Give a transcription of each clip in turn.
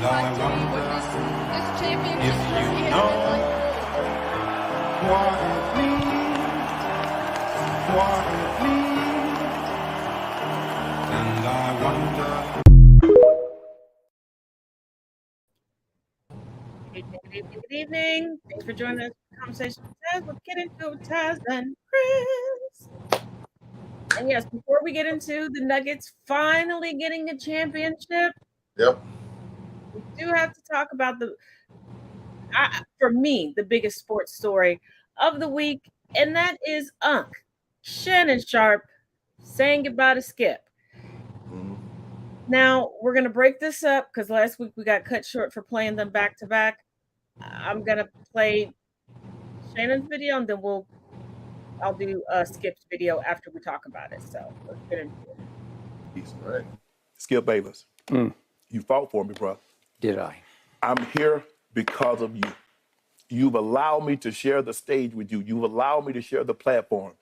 like to be what this championship trophy has been like? What it means, and I wonder. Good evening. Thanks for joining us for Conversation with Taz. Let's get into it with Taz and Chris. And yes, before we get into the Nuggets finally getting a championship, Yep. we do have to talk about for me, the biggest sports story of the week, and that is Shannon Sharpe saying goodbye to Skip. Mm-hmm. Now, we're going to break this up because last week we got cut short for playing them back to back. I'm going to play Shannon's video, and then I'll do Skip's video after we talk about it. So let's get into it. All right. Skip Bayless, you fought for me, bro. Did I? I'm here because of you. You've allowed me to share the stage with you. You've allowed me to share the platform.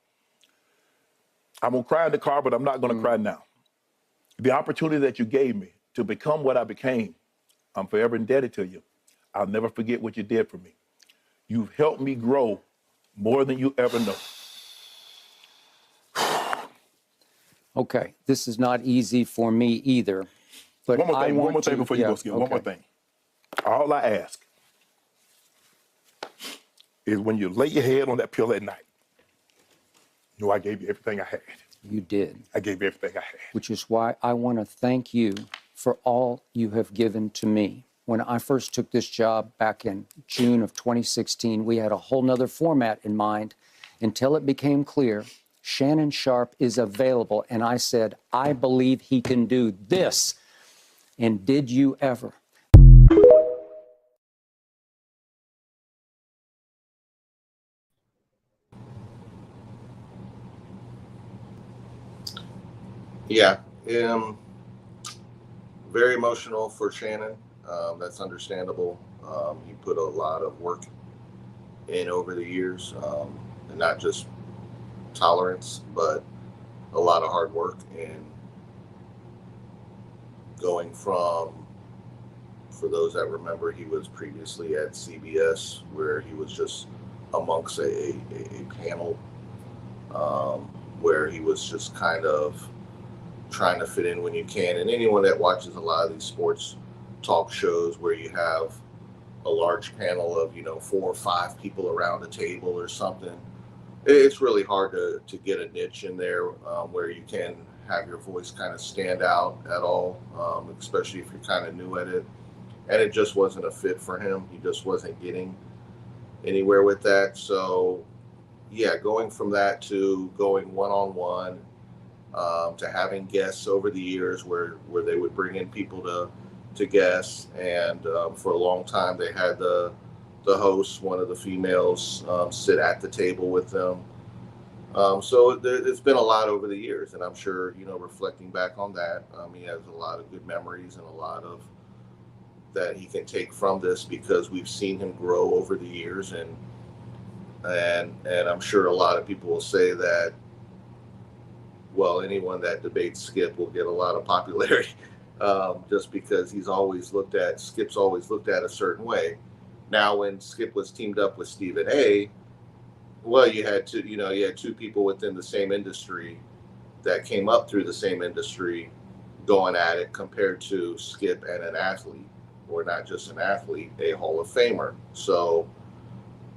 I'm going to cry in the car, but I'm not going to cry now. The opportunity that you gave me to become what I became, I'm forever indebted to you. I'll never forget what you did for me. You've helped me grow more than you ever know. Okay, this is not easy for me either. But one more thing before you go, Skip. Okay. One more thing. All I ask is when you lay your head on that pillow at night, I gave you everything I had. You did. I gave you everything I had. Which is why I want to thank you for all you have given to me. When I first took this job back in June of 2016, we had a whole nother format in mind until it became clear Shannon Sharpe is available. And I said, I believe he can do this. And did you ever? Yeah. Very emotional for Shannon. That's understandable. He put a lot of work in over the years, and not just tolerance, but a lot of hard work. And going from, for those that remember, he was previously at CBS, where he was just amongst a panel where he was just kind of trying to fit in when you can. And anyone that watches a lot of these sports talk shows where you have a large panel of 4 or 5 people around a table or something, it's really hard to get a niche in there where you can have your voice kind of stand out at all, especially if you're kind of new at it. And it just wasn't a fit for him. He just wasn't getting anywhere with that. So yeah, going from that to going one-on-one, to having guests over the years where they would bring in people to guests, and for a long time they had the host, one of the females, sit at the table with them. So it's been a lot over the years, and I'm sure reflecting back on that, he has a lot of good memories and a lot of that he can take from this, because we've seen him grow over the years, and I'm sure a lot of people will say that, well, anyone that debates Skip will get a lot of popularity, just because Skip's always looked at a certain way. Now, when Skip was teamed up with Stephen A., well, you had two people within the same industry that came up through the same industry going at it, compared to Skip and an athlete, or not just an athlete, a Hall of Famer. So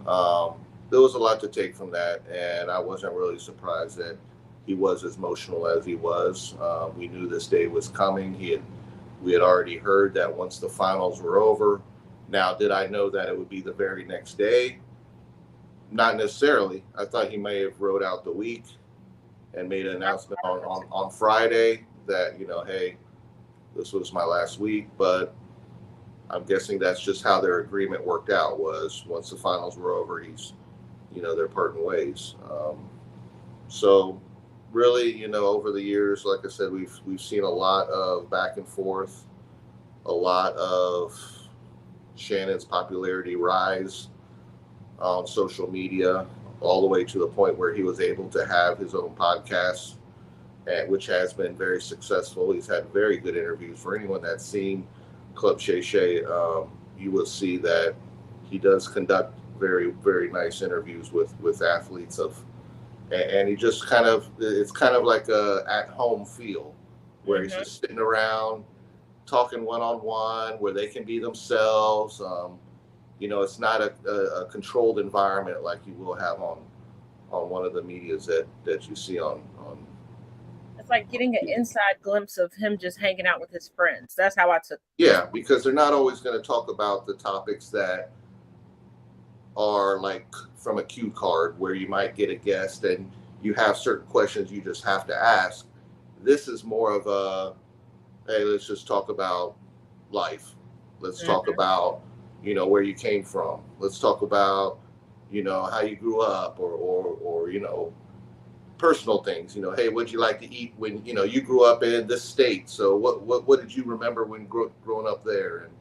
there was a lot to take from that, and I wasn't really surprised that he was as emotional as he was. We knew this day was coming. We had already heard that once the finals were over. Now, did I know that it would be the very next day? Not necessarily. I thought he may have wrote out the week and made an announcement on Friday that, hey, this was my last week. But I'm guessing that's just how their agreement worked out, was once the finals were over, they're parting ways. So really, over the years, like I said, we've seen a lot of back and forth, a lot of Shannon's popularity rise on social media, all the way to the point where he was able to have his own podcast, which has been very successful. He's had very good interviews. For anyone that's seen Club Shay Shay, you will see that he does conduct very, very nice interviews with athletes and he just it's kind of like a at home feel where he's just sitting around talking one-on-one where they can be themselves. It's not a controlled environment like you will have on one of the medias that you see on. It's like getting an inside glimpse of him just hanging out with his friends. That's how I took. Yeah, because they're not always going to talk about the topics that are like from a cue card where you might get a guest and you have certain questions you just have to ask. This is more of a, hey, let's just talk about life. Let's talk about, where you came from. Let's talk about, how you grew up or personal things. Hey, what'd you like to eat when, you grew up in this state? So what did you remember when growing up there? And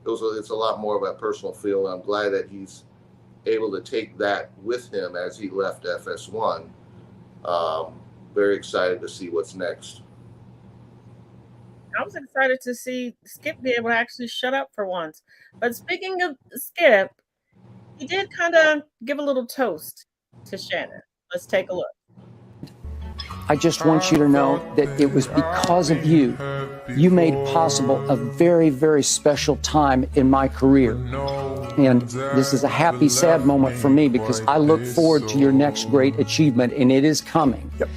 it's a lot more of a personal feel. I'm glad that he's able to take that with him as he left FS1. Very excited to see what's next. I was excited to see Skip be able to actually shut up for once. But speaking of Skip, he did kind of give a little toast to Shannon. Let's take a look. I just want you to know that it was because of you. You made possible a very, very special time in my career. And this is a happy, sad moment for me because I look forward to your next great achievement, and it is coming. Yep.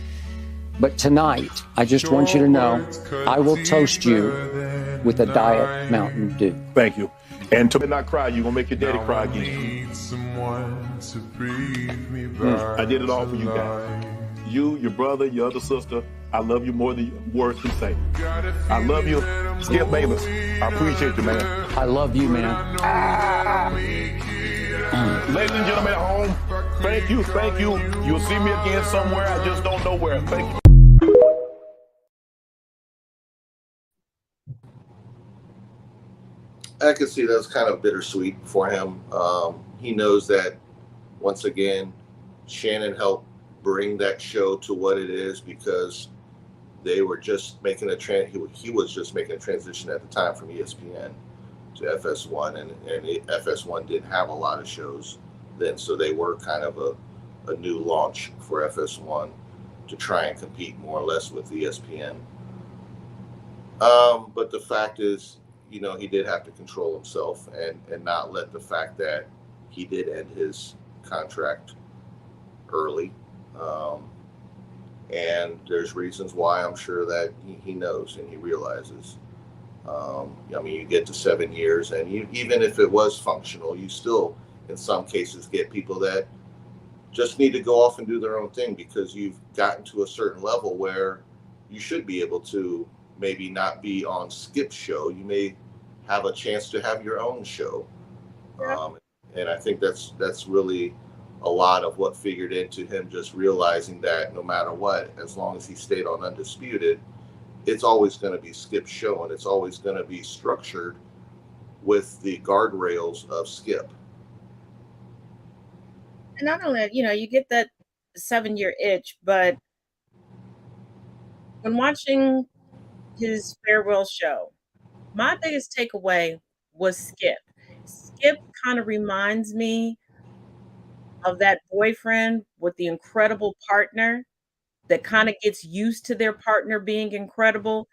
But tonight, I just want you to know, I will toast you with a Diet Mountain Dew. Thank you. And to not cry, you're going to make your daddy cry again. I did it all for you guys. You, your brother, your other sister, I love you more than words can say. I love you, Skip Bayless. I appreciate you, man. I love you, man. Ladies and gentlemen at home, thank you. You'll see me again somewhere. I just don't know where. Thank you. I can see that's kind of bittersweet for him. He knows that, once again, Shannon helped bring that show to what it is because they were just making he was just making a transition at the time from ESPN to FS1, and FS1 didn't have a lot of shows then, so they were kind of a new launch for FS1 to try and compete more or less with ESPN. But the fact is, he did have to control himself and not let the fact that he did end his contract early. And there's reasons why I'm sure that he knows and he realizes. You get to 7 years, and even if it was functional, you still, in some cases, get people that just need to go off and do their own thing because you've gotten to a certain level where you should be able to maybe not be on Skip's show. You may have a chance to have your own show. Yeah. And I think that's really a lot of what figured into him just realizing that no matter what, as long as he stayed on Undisputed, it's always going to be Skip's show, and it's always going to be structured with the guardrails of Skip. And not only that, you get that 7-year itch, but when watching his farewell show, my biggest takeaway was Skip. Skip kind of reminds me of that boyfriend with the incredible partner that kind of gets used to their partner being incredible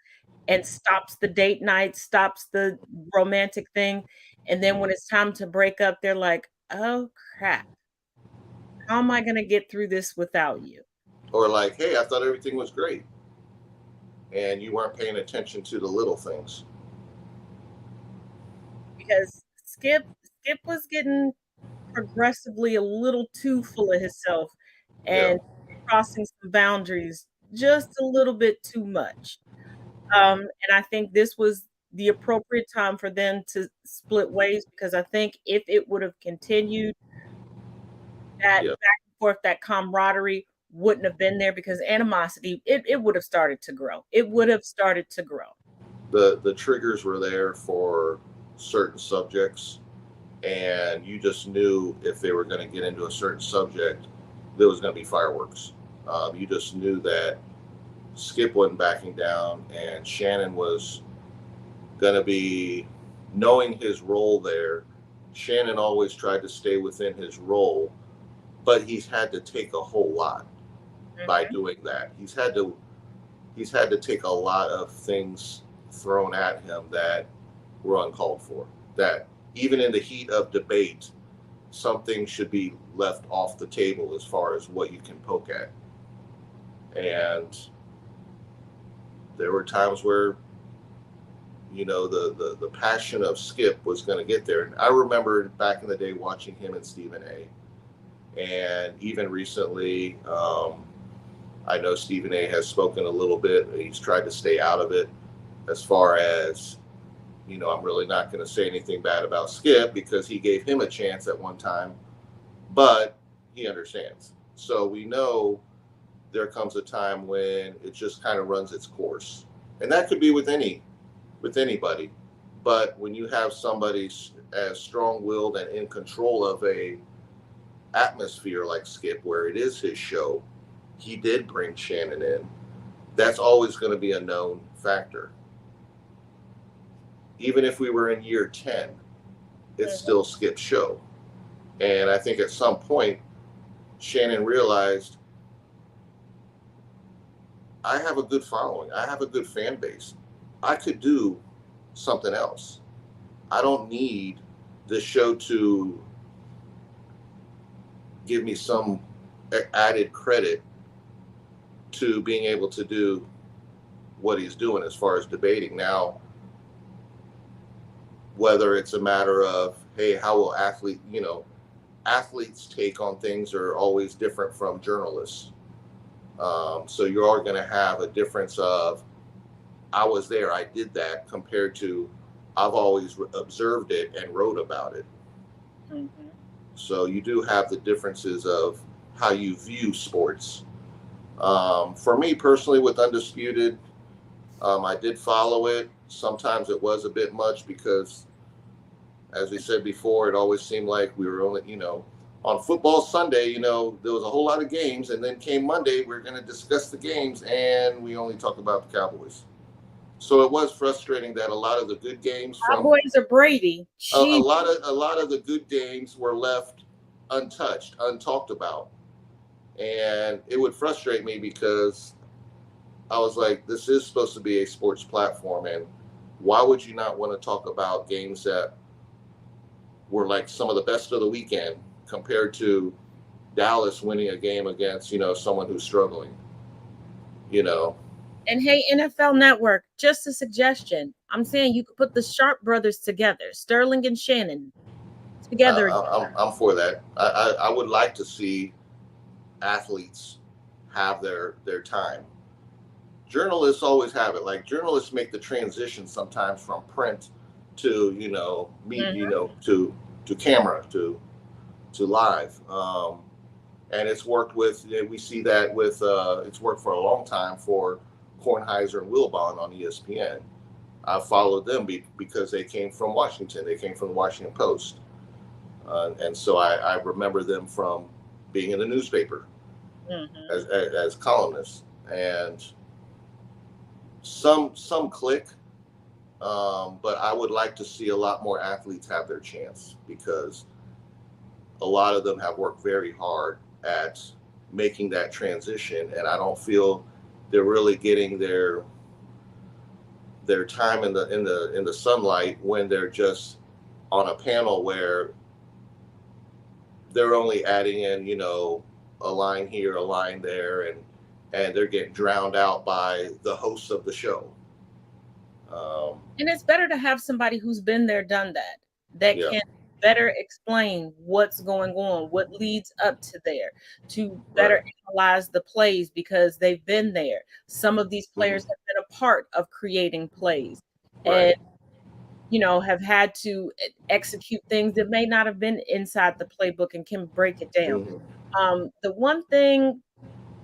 and stops the date night, stops the romantic thing. And then when it's time to break up, they're like, oh crap, how am I going to get through this without you? Or like, hey, I thought everything was great. And you weren't paying attention to the little things. Because Skip was getting progressively a little too full of himself and crossing some boundaries just a little bit too much. And I think this was the appropriate time for them to split ways, because I think if it would have continued, that back and forth, that camaraderie wouldn't have been there, because animosity, it would have started to grow. It would have started to grow. The triggers were there for certain subjects, and you just knew if they were going to get into a certain subject, there was going to be fireworks. You just knew that Skip wasn't backing down, and Shannon was going to be knowing his role there, Shannon always tried to stay within his role, but he's had to take a whole lot by doing that. He's had to take a lot of things thrown at him that were uncalled for. That even in the heat of debate, something should be left off the table as far as what you can poke at. And there were times where, you know, the passion of Skip was going to get there. And I remember back in the day watching him and Stephen A. And even recently, I know Stephen A. has spoken a little bit. He's tried to stay out of it as far as, you know, I'm really not going to say anything bad about Skip because he gave him a chance at one time, but he understands. So we know there comes a time when it just kind of runs its course. And that could be with anybody. But when you have somebody as strong-willed and in control of a atmosphere like Skip, where it is his show, he did bring Shannon in. That's always going to be a known factor. Even if we were in year 10, it's still Skip's show. And I think at some point, Shannon realized, I have a good following. I have a good fan base. I could do something else. I don't need this show to give me some added credit to being able to do what he's doing as far as debating. Now, whether it's a matter of, hey, how will athletes' take on things are always different from journalists. So you are going to have a difference of, I was there, I did that, compared to, I've always observed it and wrote about it. Mm-hmm. So you do have the differences of how you view sports. For me personally, with Undisputed, I did follow it. Sometimes it was a bit much because, as we said before, it always seemed like we were only, on football Sunday, there was a whole lot of games, and then came Monday, we're going to discuss the games, and we only talk about the Cowboys. So it was frustrating that a lot of the good games from Cowboys or Brady, a lot of the good games were left untouched, untalked about, and it would frustrate me because I was like, this is supposed to be a sports platform, and why would you not want to talk about games that were like some of the best of the weekend compared to Dallas winning a game against, someone who's struggling, And hey, NFL Network, just a suggestion. I'm saying you could put the Sharp brothers together, Sterling and Shannon together. I'm for that. I would like to see athletes have their time. Journalists always have it. Like, journalists make the transition sometimes from print to, to camera, to live. And it's worked with, we see that with, it's worked for a long time for Kornheiser and Wilbon on ESPN. I followed them because they came from Washington. They came from the Washington Post. And so I remember them from being in the newspaper as columnists. And some click, but I would like to see a lot more athletes have their chance, because a lot of them have worked very hard at making that transition, and I don't feel they're really getting their time in the sunlight when they're just on a panel where they're only adding in, a line here, a line there, and they're getting drowned out by the hosts of the show. And it's better to have somebody who's been there, done that can better explain what's going on, what leads up to there, to better analyze the plays, because they've been there. Some of these players have been a part of creating plays and, have had to execute things that may not have been inside the playbook and can break it down. The one thing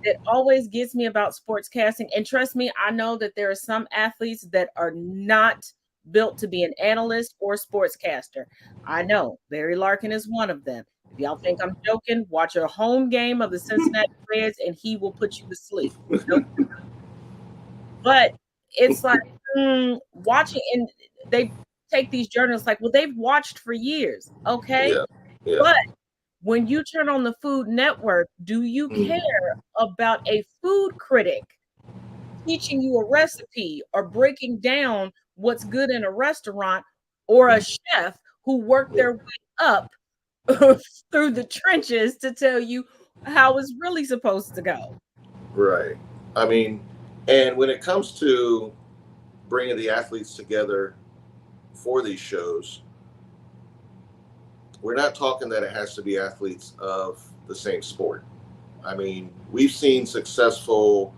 that always gets me about sportscasting, and trust me, I know that there are some athletes that are not built to be an analyst or sportscaster. I know Barry Larkin is one of them. If y'all think I'm joking, watch a home game of the Cincinnati Reds and he will put you to sleep. But it's like watching, and they take these journalists like, well, they've watched for years. Okay. Yeah. Yeah. But when you turn on the Food Network, do you care about a food critic teaching you a recipe or breaking down what's good in a restaurant, or a chef who worked their way up through the trenches to tell you how it's really supposed to go? Right. I mean, and when it comes to bringing the athletes together for these shows, we're not talking that it has to be athletes of the same sport. I mean, we've seen successful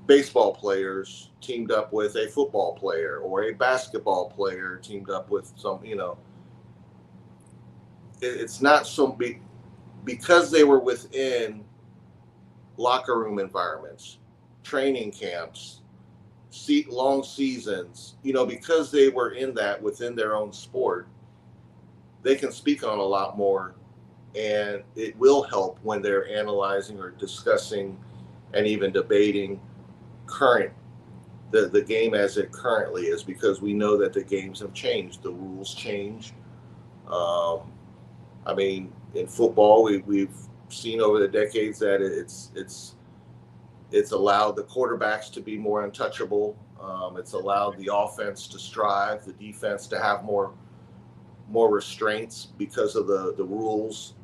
baseball players teamed up with a football player, or a basketball player teamed up with some, it's not so big because they were within locker room environments, training camps, long seasons, because they were in that within their own sport, they can speak on a lot more, and it will help when they're analyzing or discussing and even debating the game as it currently is, because we know that the games have changed, the rules change. I mean, in football, we've seen over the decades that it's allowed the quarterbacks to be more untouchable. It's allowed the offense to strive, the defense to have more restraints because of the rules.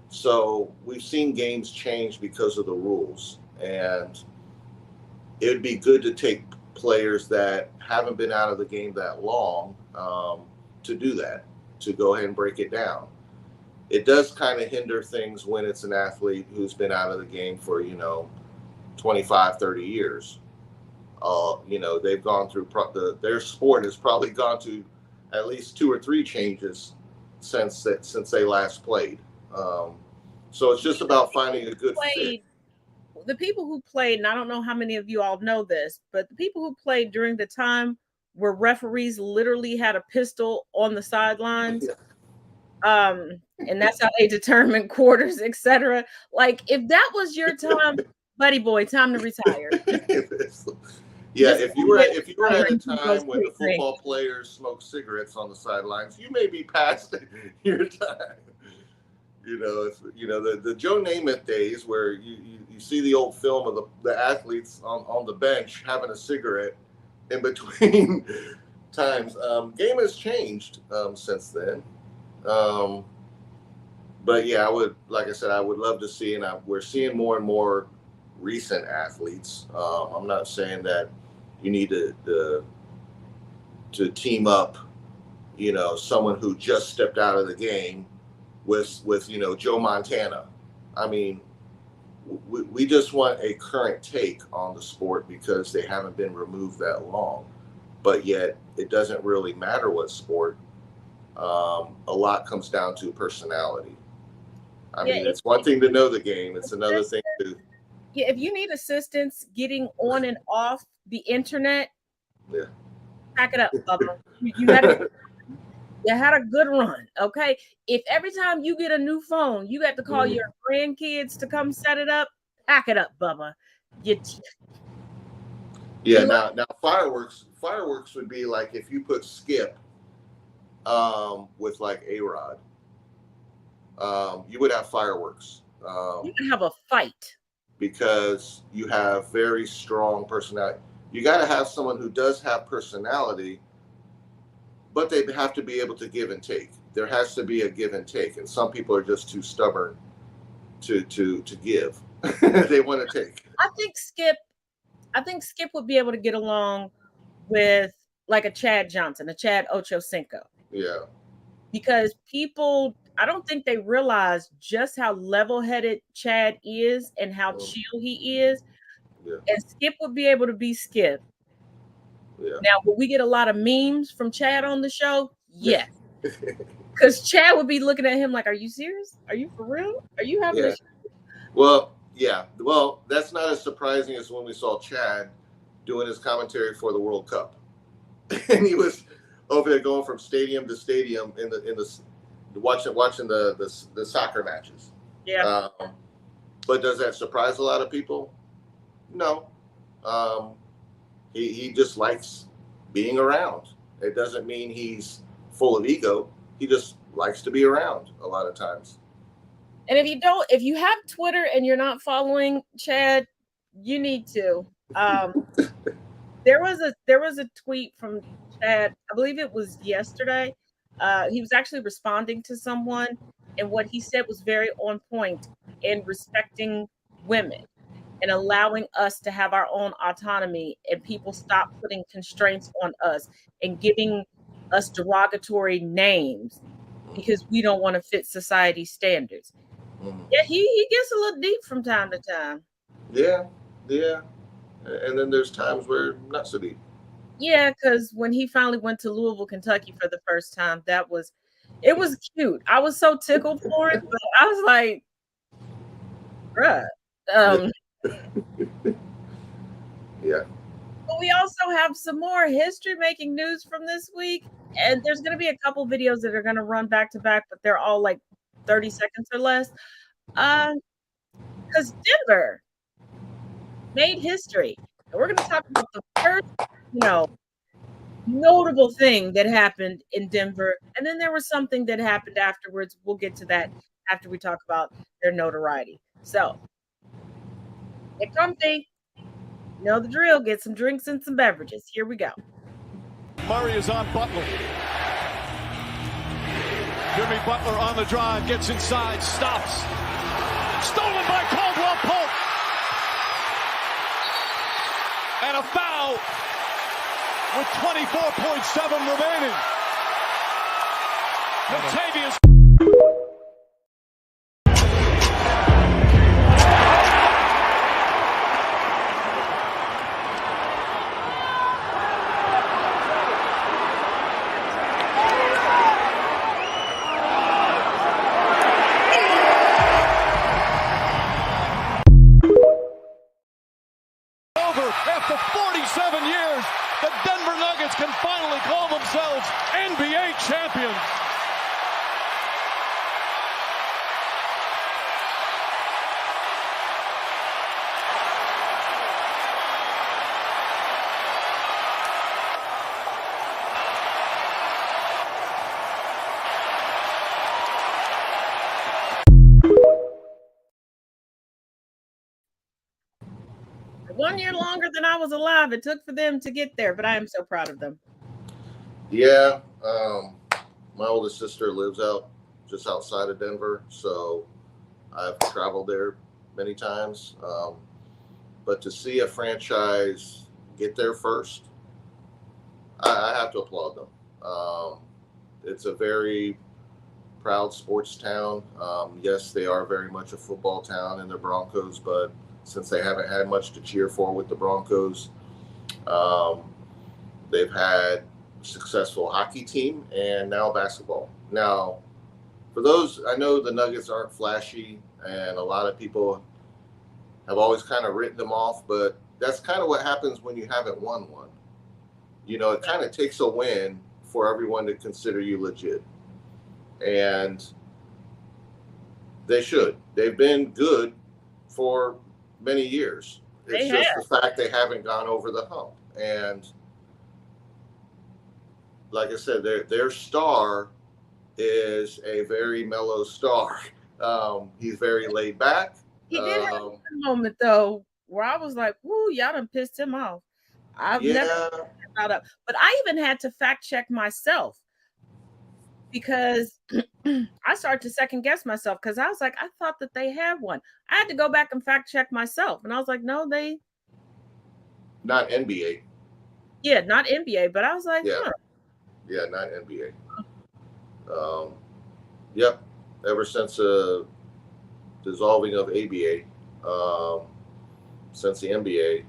So we've seen games change because of the rules, and it would be good to take players that haven't been out of the game that long to do that, to go ahead and break it down. It does kind of hinder things when it's an athlete who's been out of the game for 25, 30 years. They've gone through their sport has probably gone to at least 2 or 3 changes since they last played. So it's just about finding a good fit. The people who played, and I don't know how many of you all know this, but the people who played during the time where referees literally had a pistol on the sidelines, and that's how they determined quarters, etc. Like, if that was your time, buddy boy, time to retire. Yeah, if you were at a time when the football players smoked cigarettes on the sidelines, you may be past your time. The Joe Namath days where you see the old film of the athletes on the bench having a cigarette in between times. Game has changed since then. But yeah, like I said, I would love to see, and we're seeing more and more recent athletes. I'm not saying that you need to team up, someone who just stepped out of the game with Joe Montana. I mean, we just want a current take on the sport because they haven't been removed that long. But yet, it doesn't really matter what sport. A lot comes down to personality. I mean, it's one thing to know the game. It's another thing to... Yeah, if you need assistance getting on and off the internet, pack it up, Bubba. You had a good run, okay? If every time you get a new phone, you got to call your grandkids to come set it up, pack it up, Bubba. Now fireworks would be like if you put Skip with like A-Rod. You would have fireworks. You can have a fight. Because you have very strong personality. You got to have someone who does have personality, but they have to be able to give and take. There has to be a give and take, and some people are just too stubborn to give. They want to take. I think Skip would be able to get along with like a Chad Johnson, a Chad Ochocinco. Yeah. Because I don't think they realize just how level-headed Chad is and how chill he is. Yeah. And Skip would be able to be Skip. Yeah. Now, will we get a lot of memes from Chad on the show? Yes. Because Chad would be looking at him like, are you serious? Are you for real? Are you having a show? Well, yeah. Well, that's not as surprising as when we saw Chad doing his commentary for the World Cup. And he was over there going from stadium to stadium in the watching the soccer matches. Yeah. But does that surprise a lot of people? No. He just likes being around. It doesn't mean he's full of ego. He just likes to be around a lot of times. And if you have Twitter and you're not following Chad, you need to. There was a tweet from Chad, I believe it was yesterday. He was actually responding to someone, and what he said was very on point in respecting women and allowing us to have our own autonomy, and people stop putting constraints on us and giving us derogatory names because we don't want to fit society standards. Yeah, he gets a little deep from time to time. Yeah. And then there's times where not so deep. Yeah, because when he finally went to Louisville, Kentucky for the first time, it was cute. I was so tickled for it, but I was like, bruh. Yeah. But we also have some more history-making news from this week, and there's going to be a couple videos that are going to run back to back, but they're all like 30 seconds or less. Because Denver made history, and we're going to talk about the first, notable thing that happened in Denver, and then there was something that happened afterwards. We'll get to that after we talk about their notoriety. So, get comfy. You know the drill. Get some drinks and some beverages. Here we go. Murray is on Butler. Jimmy Butler on the drive, gets inside, stops. Stolen by Caldwell Pope. And a foul with 24.7 remaining. Latavius. After 47 years, the Denver Nuggets can finally call themselves NBA champions. One year longer than I was alive it took for them to get there, but I am so proud of them. Yeah, my oldest sister lives just outside of Denver, so I've traveled there many times. But to see a franchise get there first, I have to applaud them. It's a very proud sports town. Yes, they are very much a football town in the Broncos, but since they haven't had much to cheer for with the Broncos, they've had a successful hockey team and now basketball. Now, for those, I know the Nuggets aren't flashy, and a lot of people have always kind of written them off, but that's kind of what happens when you haven't won one. It kind of takes a win for everyone to consider you legit. And they should. They've been good for many years. It's just the fact they haven't gone over the hump. And like I said, their star is a very mellow star. He's very laid back. He did have a moment though where I was like, "Woo, y'all done pissed him off." I've never brought up, but I even had to fact check myself because I started to second guess myself because I was like, I thought that they had one. I had to go back and fact check myself, and I was like, no, they not NBA. Yeah, not NBA, but I was like, yeah, not NBA. Yep. Ever since dissolving of ABA, since the NBA,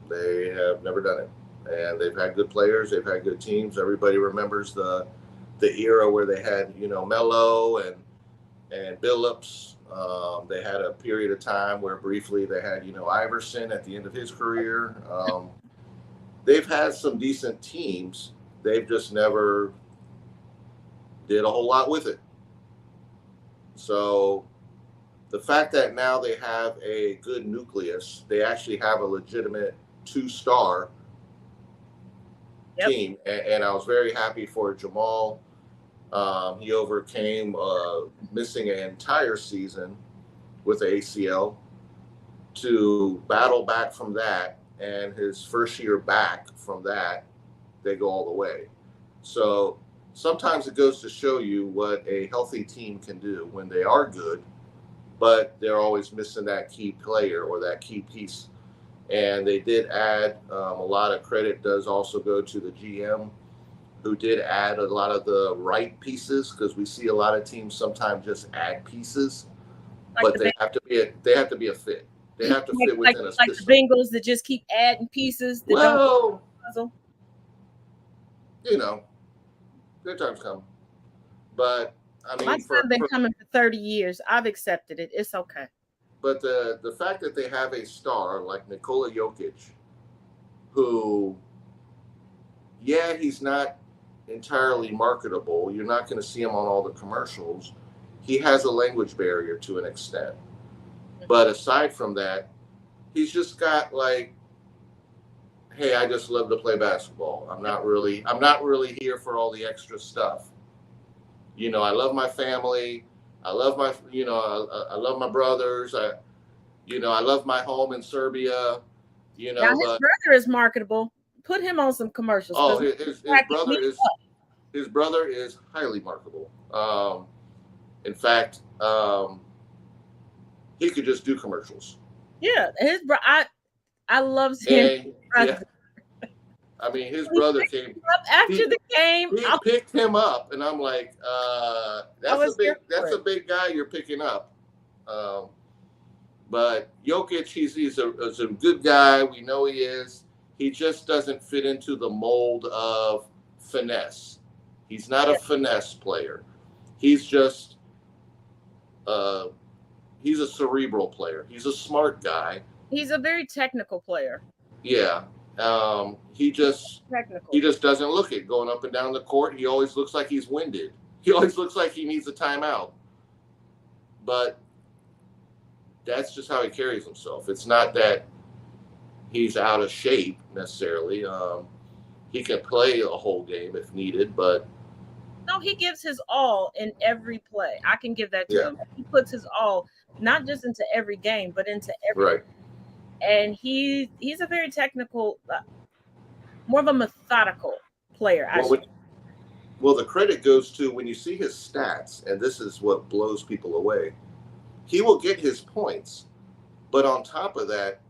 they have never done it, and they've had good players. They've had good teams. Everybody remembers the era where they had, Melo and Billups. They had a period of time where briefly they had, Iverson at the end of his career. They've had some decent teams. They've just never did a whole lot with it. So the fact that now they have a good nucleus, they actually have a legitimate 2-star team. And I was very happy for Jamal He overcame missing an entire season with the ACL to battle back from that. And his first year back from that, they go all the way. So sometimes it goes to show you what a healthy team can do when they are good, but they're always missing that key player or that key piece. And they did add a lot of credit does also go to the GM, who did add a lot of the right pieces, because we see a lot of teams sometimes just add pieces, Like but the they have to be a fit. They have to fit like within a the system. Bengals that just keep adding pieces that don't Well, puzzle. you know, good times come. But I My mean, son been coming for 30 years. I've accepted it. It's okay. but the fact that they have a star like Nikola Jokic, who, yeah, he's not entirely marketable. You're not going to see him on all the commercials. He has a language barrier to an extent. But aside from that, he's just got like, hey, I just love to play basketball. I'm not really here for all the extra stuff. You know, I love my family. I love my, I love my brothers. I love my home in Serbia. Now his But brother is marketable. Put him on some commercials. oh, his brother is highly marketable. In fact, he could just do commercials. Yeah, his brother. I love him. Yeah. I mean, his brother came up after the game. He picked him up, and I'm like, that's a big guy you're picking up. But Jokic, he's a good guy. We know he is. He just doesn't fit into the mold of finesse. He's not a finesse player. He's just he's a cerebral player. He's a smart guy. He's a very technical player. Yeah. He just doesn't look it going up and down the court. He always looks like he's winded. He always looks like he needs a timeout. But that's just how he carries himself. It's not that he's out of shape necessarily. He can play a whole game if needed, but no, he gives his all in every play. I can give that to him. He puts his all, not just into every game, but into every. Right. And he's a very technical, more of a methodical player. Well, the credit goes to when you see his stats, and this is what blows people away. He will get his points, but on top of that,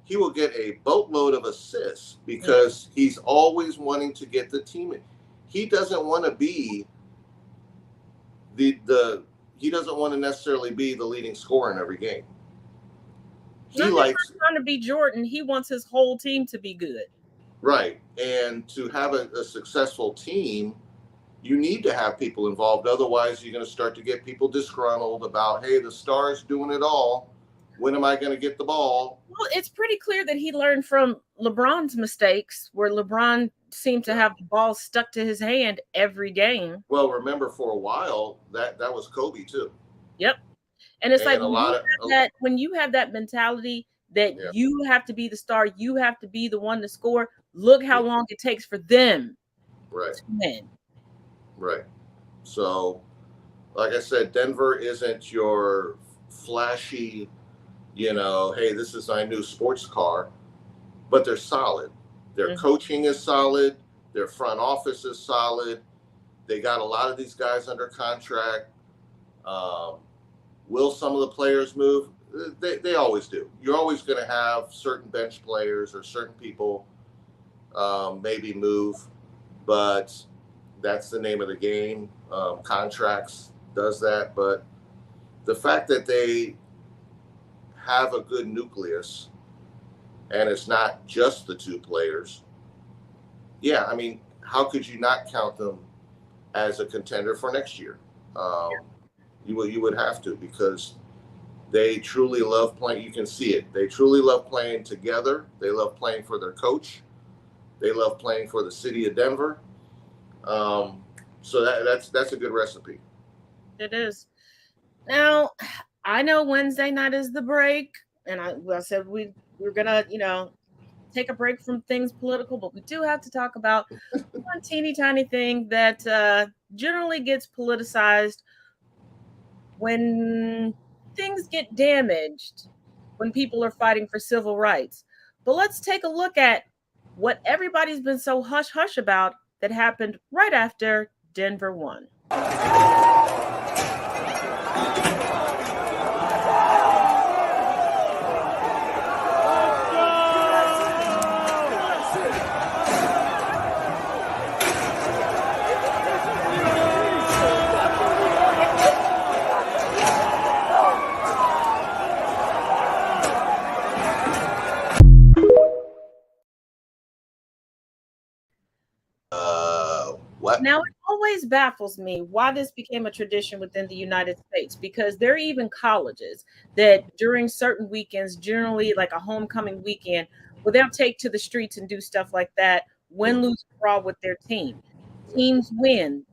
he will get a boatload of assists because he's always wanting to get the team in. He doesn't want to be he doesn't want to necessarily be the leading scorer in every game. He's not trying to be Jordan. He wants his whole team to be good. Right. And to have a successful team, you need to have people involved. Otherwise, you're going to start to get people disgruntled about, hey, the star's doing it all. When am I going to get the ball? Well, it's pretty clear that he learned from LeBron's mistakes, where LeBron seemed to have the ball stuck to his hand every game. Well, remember for a while, that was Kobe too. Yep. And it's when you have that mentality that you have to be the star, you have to be the one to score. Look how long it takes for them to win. Right. So, like I said, Denver isn't your flashy, hey, this is my new sports car, but they're solid. Their coaching is solid. Their front office is solid. They got a lot of these guys under contract. Will some of the players move? They always do. You're always going to have certain bench players or certain people maybe move, but that's the name of the game. Contracts does that. But the fact that they have a good nucleus and it's not just the two players, I mean, how could you not count them as a contender for next year? You would have to, because they truly love playing. You can see it. They truly love playing together. They love playing for their coach. They love playing for the city of Denver. So that's a good recipe. It is. Now, I know Wednesday night is the break, and I said we're gonna, take a break from things political, but we do have to talk about one teeny tiny thing that generally gets politicized when things get damaged, when people are fighting for civil rights. But let's take a look at what everybody's been so hush-hush about that happened right after Denver won. What? Now, it always baffles me why this became a tradition within the United States, because there are even colleges that during certain weekends, generally like a homecoming weekend, where they'll take to the streets and do stuff like that, win, lose, or draw with their team. Teams win,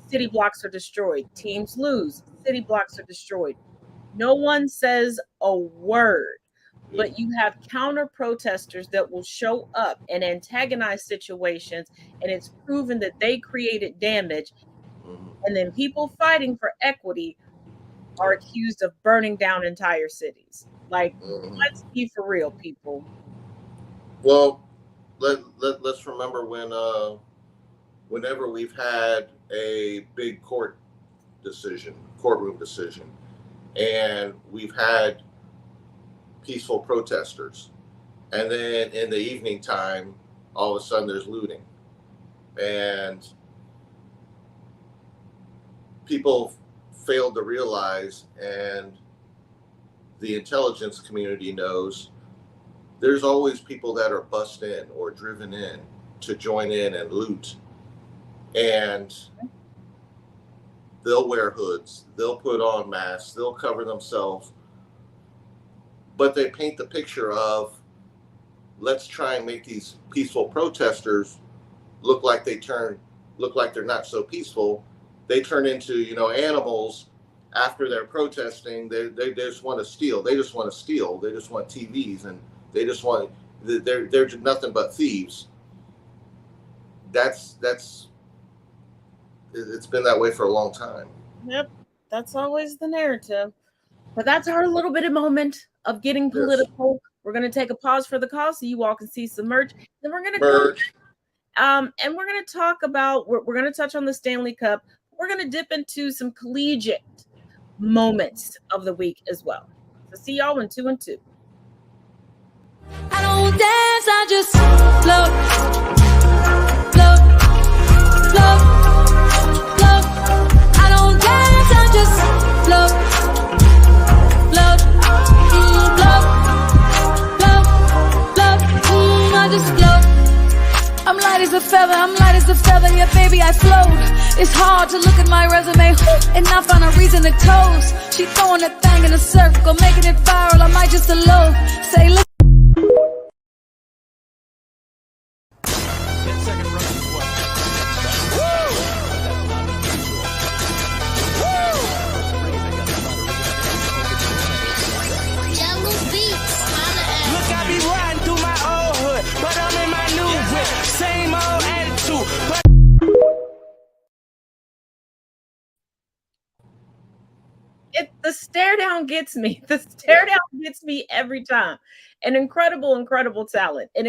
city blocks are destroyed. Teams lose, city blocks are destroyed. No one says a word. But you have counter protesters that will show up and antagonize situations, and it's proven that they created damage. And then people fighting for equity are accused of burning down entire cities. Like, let's be for real, people. Well, let's remember whenever we've had a big courtroom decision, and we've had peaceful protesters, and then in the evening time, all of a sudden there's looting, and people failed to realize, and the intelligence community knows, there's always people that are bussed in or driven in to join in and loot, and they'll wear hoods, they'll put on masks, they'll cover themselves, but they paint the picture of, let's try and make these peaceful protesters look like they're not so peaceful. They turn into, animals after they're protesting. They just want to steal. They just want to steal. They just want TVs, and they're nothing but thieves. It's been that way for a long time. Yep, that's always the narrative. But that's our little bit of moment of getting political. Yes. We're going to take a pause for the call so you all can see some merch. Then we're going to go and we're going to talk about, we're going to touch on the Stanley Cup. We're going to dip into some collegiate moments of the week as well. So see y'all in 2 and 2. I don't dance, I just float. I don't dance, I just float. I'm light as a feather, yeah, baby, I float. It's hard to look at my resume and not find a reason to toast. She throwing that thing in a circle, making it viral, I might just elope. Say, look. The stare down gets me. The stare down gets me every time. An incredible talent. But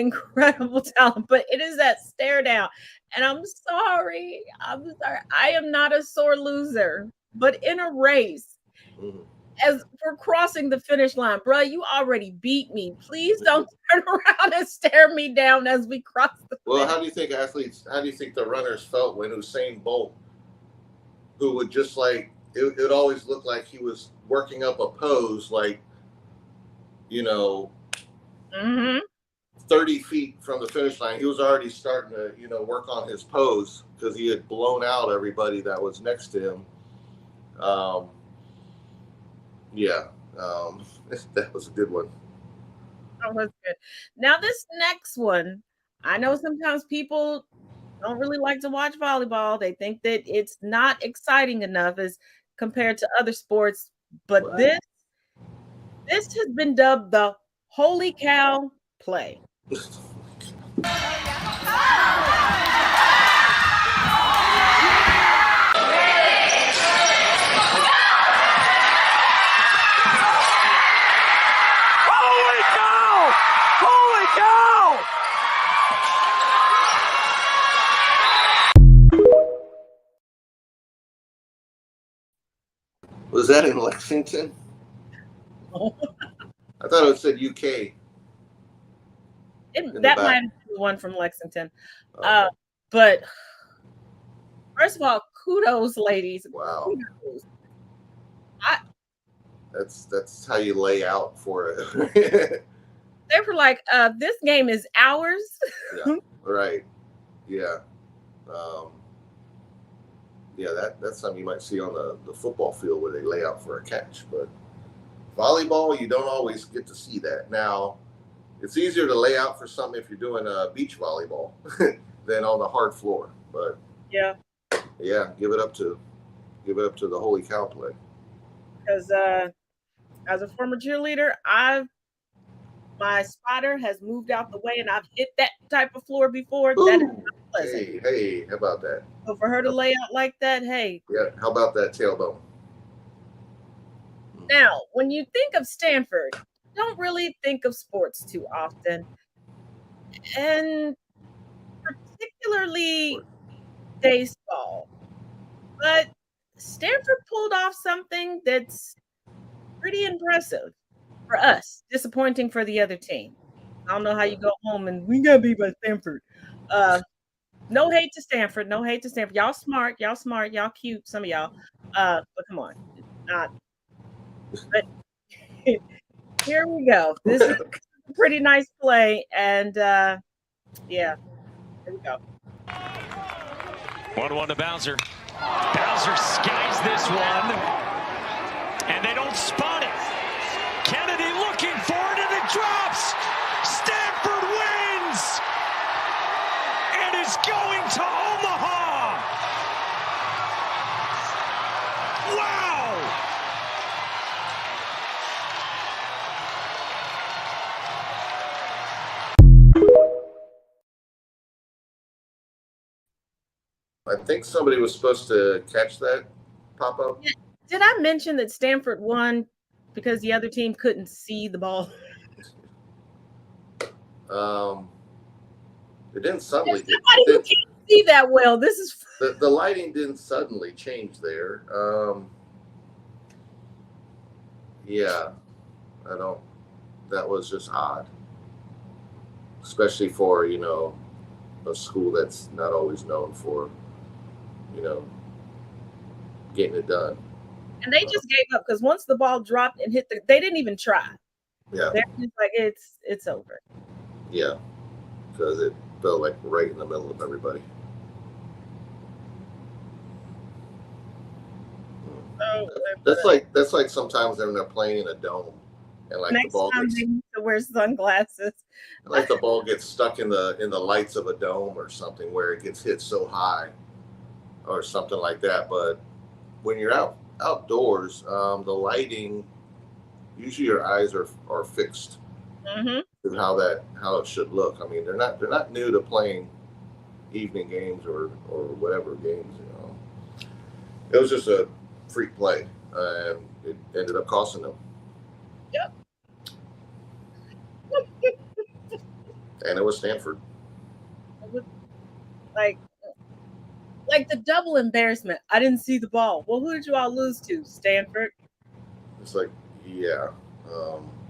it is that stare down. And I'm sorry. I am not a sore loser. But in a race, as we're crossing the finish line, bro, you already beat me. Please don't turn around and stare me down as we cross the finish. Well, how do you think the runners felt when Usain Bolt, who would just like, it always looked like he was working up a pose, like, 30 feet from the finish line. He was already starting to, work on his pose because he had blown out everybody that was next to him. That was a good one. That was good. Now, this next one, I know sometimes people don't really like to watch volleyball. They think that it's not exciting enough as compared to other sports, but this has been dubbed the holy cow play. Was that in Lexington? I thought it said UK. That might be the one from Lexington. But first of all, kudos, ladies. Wow. Kudos. That's how you lay out for it. They were like, this game is ours. Yeah, right. Yeah. Yeah, that's something you might see on the football field where they lay out for a catch. But volleyball, you don't always get to see that. Now, it's easier to lay out for something if you're doing beach volleyball than on the hard floor. But yeah, give it up to the holy cow play. Because as a former cheerleader, my spotter has moved out the way, and I've hit that type of floor before. Ooh, that is not pleasant. Hey, how about that? So for her to lay out like that, hey. Yeah, how about that tailbone? Now, when you think of Stanford, you don't really think of sports too often. And particularly baseball. But Stanford pulled off something that's pretty impressive for us, disappointing for the other team. I don't know how you go home and we got beat by Stanford. No hate to Stanford. No hate to Stanford. Y'all smart. Y'all cute. Some of y'all. But come on. Not. But here we go. This is a pretty nice play. And yeah, here we go. 1-1 to Bowser. Bowser skies this one. And they don't spot it. Kennedy looking for it, and it drops. Stanford wins. And is going to Omaha. Wow. I think somebody was supposed to catch that pop up. Did I mention that Stanford won because the other team couldn't see the ball? It didn't suddenly. Somebody who can't see that well. This is the lighting didn't suddenly change there. Yeah, I don't. That was just odd, especially for a school that's not always known for getting it done. And they just gave up because once the ball dropped and hit they didn't even try. Yeah, they're just like it's over. Yeah, because it felt like right in the middle of everybody. That's like sometimes when they're playing in a dome and like next the ball time gets, they need to wear sunglasses. like the ball gets stuck in the lights of a dome or something where it gets hit so high or something like that. But when you're outdoors, the lighting, usually your eyes are fixed to how it should look. I mean, they're not new to playing evening games or whatever games. It was just a freak play, and it ended up costing them. Yep. And it was Stanford. It was like the double embarrassment. I didn't see the ball. Well, who did you all lose to? Stanford. It's like, yeah.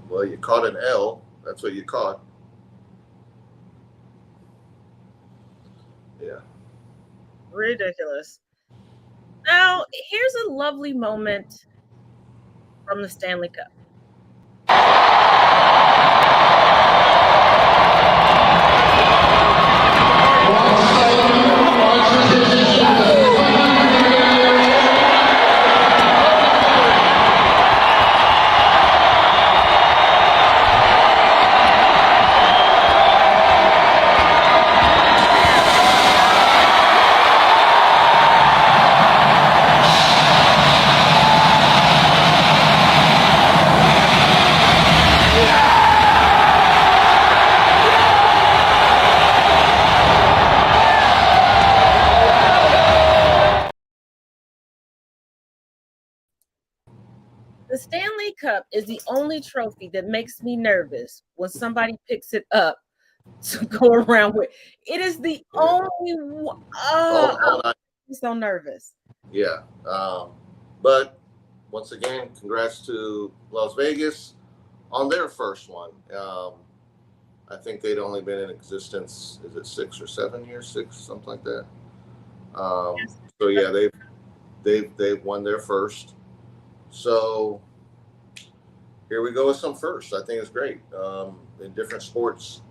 Well, you caught an L. That's what you caught. Yeah. Ridiculous. Now, here's a lovely moment from the Stanley Cup. The Stanley Cup is the only trophy that makes me nervous when somebody picks it up to go around with. It is the only one. I'm so nervous. Yeah. But once again, congrats to Las Vegas on their first one. I think they'd only been in existence, is it 6 or 7 years? 6, something like that. So yeah, they've won their first. So here we go with some firsts. I think it's great. In different sports,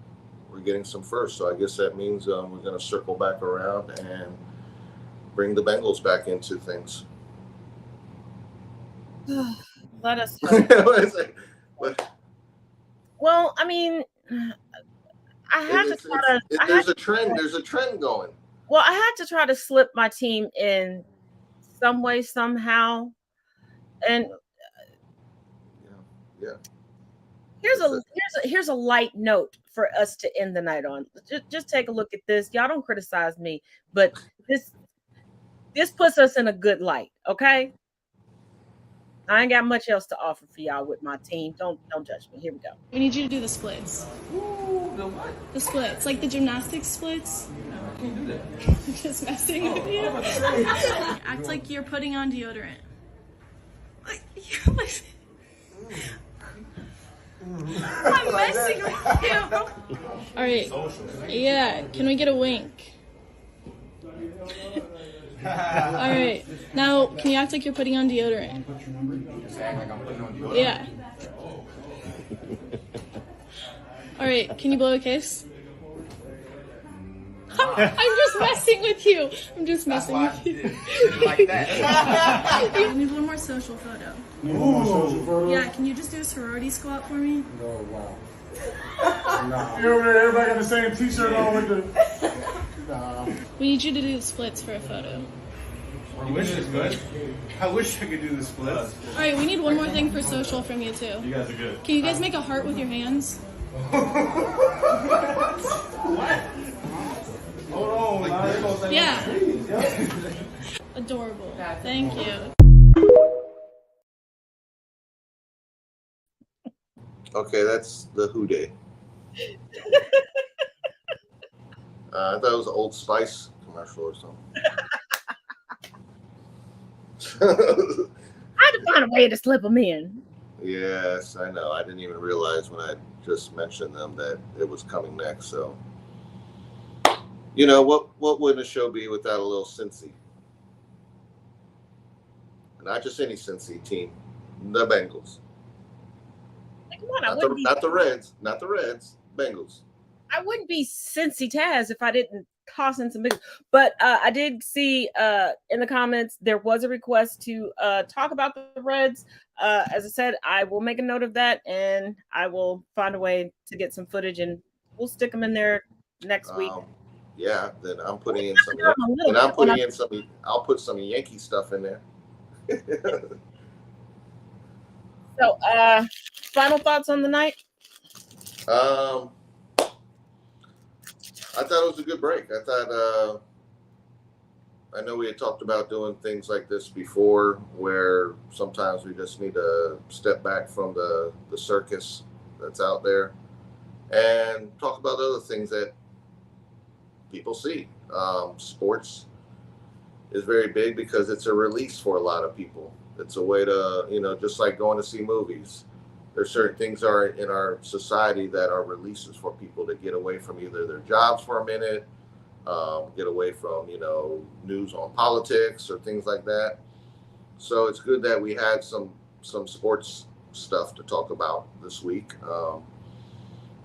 we're getting some firsts. So I guess that means we're going to circle back around and bring the Bengals back into things. Let us hope. Well, I mean, I had to try to. There's a trend. There's a trend going. Well, I had to try to slip my team in some way, somehow, and yeah. Here's a light note for us to end the night on. Just take a look at this. Y'all don't criticize me, but this puts us in a good light. Okay. I ain't got much else to offer for y'all with my team. Don't judge me. Here we go. We need you to do the splits. Ooh, the what? The splits, like the gymnastics splits. I can't do that. I'm just messing with you. Act like you're putting on deodorant. I'm messing with you. All right. Yeah. Can we get a wink? All right. Now, can you act like you're putting on deodorant? Just act like I'm putting on deodorant. Yeah. All right. Can you blow a kiss? I'm just messing with you. I'm just messing with you. Like that. I need one more social photo. Yeah, can you just do a sorority squat for me? Oh, wow. Everybody got the same t-shirt on with the... We need you to do the splits for a photo. I wish I could. I wish I could do the splits. All right, we need one more thing for social from you too. You guys are good. Can you guys make a heart with your hands? What? Hold on. Yeah. Adorable. Thank you. Okay, that's the Who Day. I thought it was an Old Spice commercial or something. I had to find a way to slip them in. Yes, I know. I didn't even realize when I just mentioned them that it was coming next. So, you know, what would a show be without a little Cincy? Not just any Cincy team, the Bengals. Come on, Not the Reds, Bengals. I wouldn't be Cincy Taz if I didn't toss in some big. But I did see in the comments there was a request to talk about the Reds. As I said, I will make a note of that, and I will find a way to get some footage, and we'll stick them in there next week. Yeah, then I'm putting in some. And I'm putting in some. I'll put some Yankee stuff in there. So, final thoughts on the night? I thought it was a good break. I thought, I know we had talked about doing things like this before, where sometimes we just need to step back from the circus that's out there and talk about other things that people see. Sports is very big because it's a release for a lot of people. It's a way to, you know, just like going to see movies. There's certain things are in our society that are releases for people to get away from either their jobs for a minute, get away from, you know, news on politics or things like that. So it's good that we had some sports stuff to talk about this week.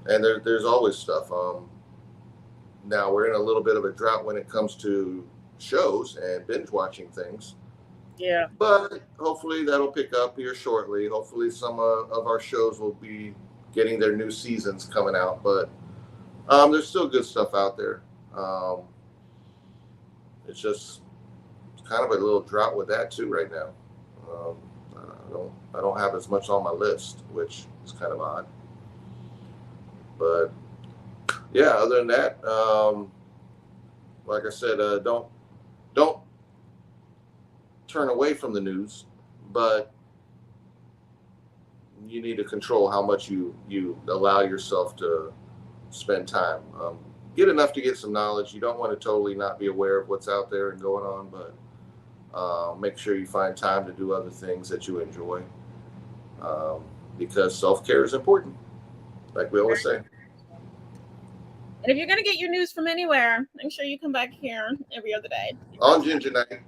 And there's always stuff. Now we're in a little bit of a drought when it comes to shows and binge watching things. Yeah. But hopefully that'll pick up here shortly. Hopefully some of our shows will be getting their new seasons coming out. But there's still good stuff out there. It's just kind of a little drought with that too right now. I don't have as much on my list, which is kind of odd. But yeah, other than that, like I said, don't turn away from the news, but you need to control how much you allow yourself to spend time. Get enough to get some knowledge. You don't want to totally not be aware of what's out there and going on, but Make sure you find time to do other things that you enjoy, because self-care is important, like we always say. And if you're going to get your news from anywhere, make sure you come back here every other day. On Ginger Night.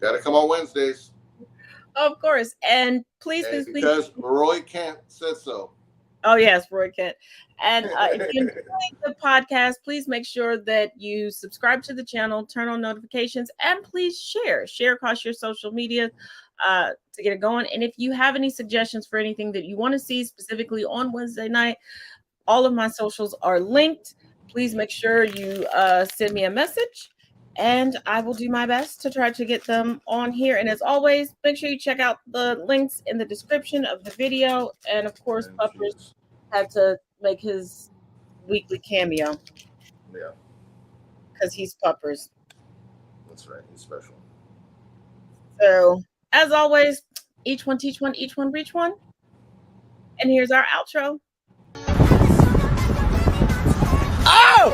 Got to come on Wednesdays. Of course. And please, And because Roy Kent said so. Oh, yes, Roy Kent. And if you enjoy the podcast, please make sure that you subscribe to the channel, turn on notifications, and please share across your social media to get it going. And if you have any suggestions for anything that you want to see specifically on Wednesday night, all of my socials are linked. Please make sure you send me a message, and I will do my best to try to get them on here. And as always, make sure you check out the links in the description of the video. And of course, Puppers had to make his weekly cameo. Yeah. Because he's Puppers. That's right. He's special. So, as always, each one teach one, each one reach one. And here's our outro. Oh!